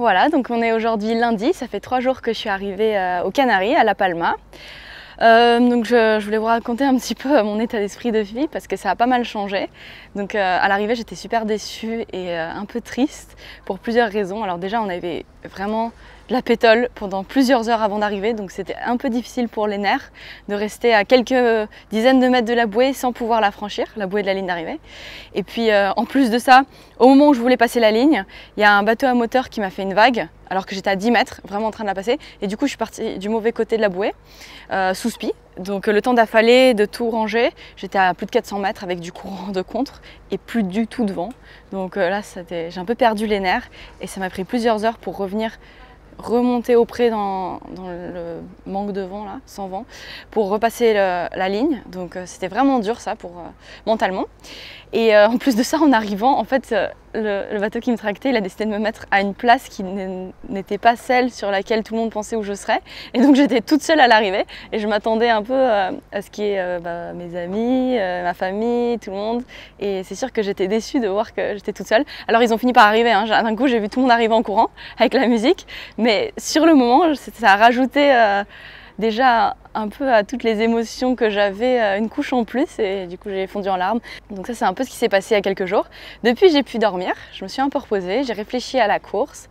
Voilà, donc on est aujourd'hui lundi, ça fait 3 jours que je suis arrivée aux Canaries, à La Palma. Donc je voulais vous raconter un petit peu mon état d'esprit de vie parce que ça a pas mal changé. Donc à l'arrivée j'étais super déçue et un peu triste pour plusieurs raisons. Alors déjà on avait vraiment de la pétole pendant plusieurs heures avant d'arriver, donc c'était un peu difficile pour les nerfs de rester à quelques dizaines de mètres de la bouée sans pouvoir la franchir, la bouée de la ligne d'arrivée. Et puis en plus de ça, au moment où je voulais passer la ligne, il y a un bateau à moteur qui m'a fait une vague alors que j'étais à 10 mètres, vraiment en train de la passer. Et du coup je suis partie du mauvais côté de la bouée, sous spi. Donc le temps d'affaler, de tout ranger, j'étais à plus de 400 mètres avec du courant de contre et plus du tout de vent. Donc là j'ai un peu perdu les nerfs et ça m'a pris plusieurs heures pour remonter au près dans le manque de vent, là, sans vent, pour repasser la ligne. Donc c'était vraiment dur ça mentalement. Et en plus de ça, en arrivant, en fait, le bateau qui me tractait, il a décidé de me mettre à une place qui n'était pas celle sur laquelle tout le monde pensait où je serais. Et donc j'étais toute seule à l'arrivée et je m'attendais un peu à ce qui est mes amis, ma famille, tout le monde. Et c'est sûr que j'étais déçue de voir que j'étais toute seule. Alors ils ont fini par arriver, hein. D'un coup j'ai vu tout le monde arriver en courant avec la musique. Mais sur le moment, ça a rajouté déjà un peu à toutes les émotions que j'avais, une couche en plus, et du coup j'ai fondu en larmes. Donc ça c'est un peu ce qui s'est passé il y a quelques jours. Depuis j'ai pu dormir, je me suis un peu reposée, j'ai réfléchi à la course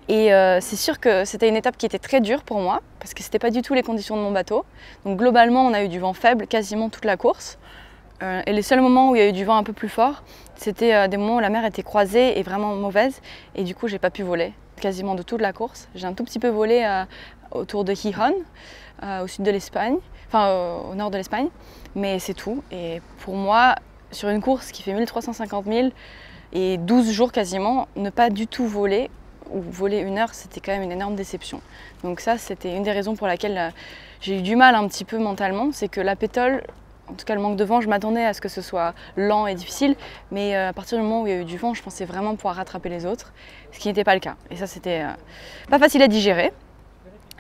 et c'est sûr que c'était une étape qui était très dure pour moi parce que c'était pas du tout les conditions de mon bateau. Donc globalement on a eu du vent faible quasiment toute la course et les seuls moments où il y a eu du vent un peu plus fort, c'était des moments où la mer était croisée et vraiment mauvaise et du coup j'ai pas pu voler quasiment de toute la course. J'ai un tout petit peu volé autour de Gijón, au sud de l'Espagne, enfin au nord de l'Espagne, mais c'est tout. Et pour moi, sur une course qui fait 1350 000 et 12 jours quasiment, ne pas du tout voler, ou voler 1 heure, c'était quand même une énorme déception. Donc ça, c'était une des raisons pour laquelle j'ai eu du mal un petit peu mentalement, c'est que la pétole, en tout cas le manque de vent, je m'attendais à ce que ce soit lent et difficile, mais à partir du moment où il y a eu du vent, je pensais vraiment pouvoir rattraper les autres, ce qui n'était pas le cas. Et ça, c'était pas facile à digérer.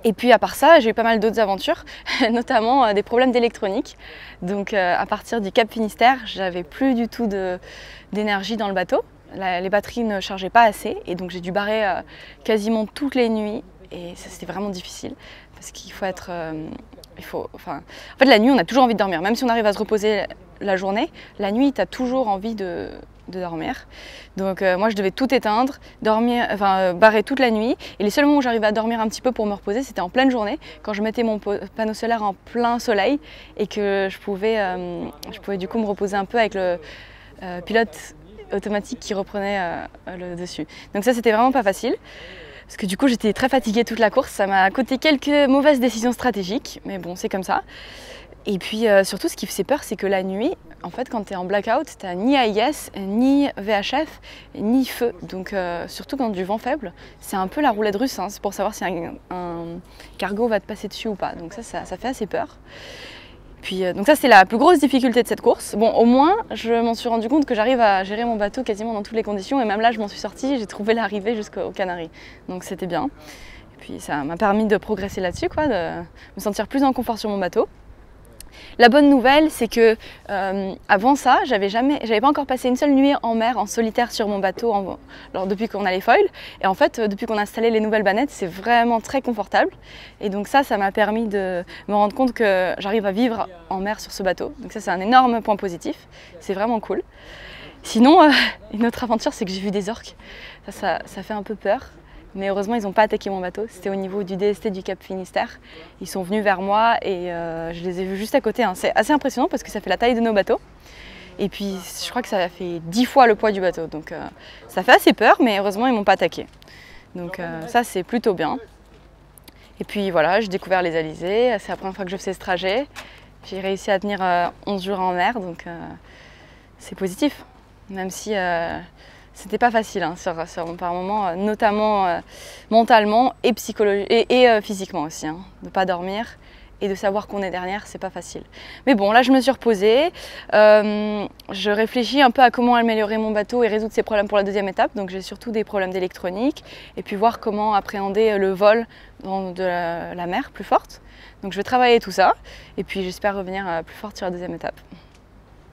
Et puis à part ça, j'ai eu pas mal d'autres aventures, notamment des problèmes d'électronique. Donc à partir du Cap Finistère, j'avais plus du tout d'énergie dans le bateau. Les batteries ne chargeaient pas assez et donc j'ai dû barrer quasiment toutes les nuits et ça c'était vraiment difficile parce qu'il faut être... en fait la nuit on a toujours envie de dormir, même si on arrive à se reposer la journée, la nuit tu as toujours envie de dormir. Donc moi je devais tout éteindre, barrer toute la nuit et les seuls moments où j'arrivais à dormir un petit peu pour me reposer c'était en pleine journée quand je mettais mon panneau solaire en plein soleil et que je pouvais du coup me reposer un peu avec le pilote automatique qui reprenait le dessus. Donc ça c'était vraiment pas facile parce que du coup j'étais très fatiguée toute la course, ça m'a coûté quelques mauvaises décisions stratégiques mais bon c'est comme ça. Et puis surtout ce qui fait peur c'est que la nuit, en fait quand tu es en blackout, tu n'as ni AIS, ni VHF, ni feu. Donc surtout quand du vent faible, c'est un peu la roulette russe, hein. C'est pour savoir si un cargo va te passer dessus ou pas. Donc ça fait assez peur. Puis, donc ça c'est la plus grosse difficulté de cette course. Bon au moins je m'en suis rendu compte que j'arrive à gérer mon bateau quasiment dans toutes les conditions et même là je m'en suis sortie, j'ai trouvé l'arrivée jusqu'aux Canaries. Donc c'était bien. Et puis ça m'a permis de progresser là-dessus, de me sentir plus en confort sur mon bateau. La bonne nouvelle, c'est que avant ça, j'avais pas encore passé une seule nuit en mer, en solitaire sur mon bateau depuis qu'on a les foils. Et en fait, depuis qu'on a installé les nouvelles bannettes, c'est vraiment très confortable. Et donc ça m'a permis de me rendre compte que j'arrive à vivre en mer sur ce bateau. Donc ça, c'est un énorme point positif. C'est vraiment cool. Sinon, une autre aventure, c'est que j'ai vu des orques. Ça fait un peu peur. Mais heureusement, ils n'ont pas attaqué mon bateau. C'était au niveau du DST du Cap Finistère. Ils sont venus vers moi et je les ai vus juste à côté. Hein. C'est assez impressionnant parce que ça fait la taille de nos bateaux. Et puis, je crois que ça fait 10 fois le poids du bateau. Donc, ça fait assez peur, mais heureusement, ils ne m'ont pas attaqué. Donc, ça, c'est plutôt bien. Et puis, voilà, j'ai découvert les Alizés. C'est la première fois que je fais ce trajet. J'ai réussi à tenir 11 jours en mer, donc c'est positif. Même si... c'était pas facile par moments, notamment mentalement et physiquement aussi. Hein. De ne pas dormir et de savoir qu'on est derrière, c'est pas facile. Mais bon, là je me suis reposée. Je réfléchis un peu à comment améliorer mon bateau et résoudre ces problèmes pour la deuxième étape. Donc j'ai surtout des problèmes d'électronique et puis voir comment appréhender le vol dans la mer plus forte. Donc je vais travailler tout ça et puis j'espère revenir plus forte sur la deuxième étape.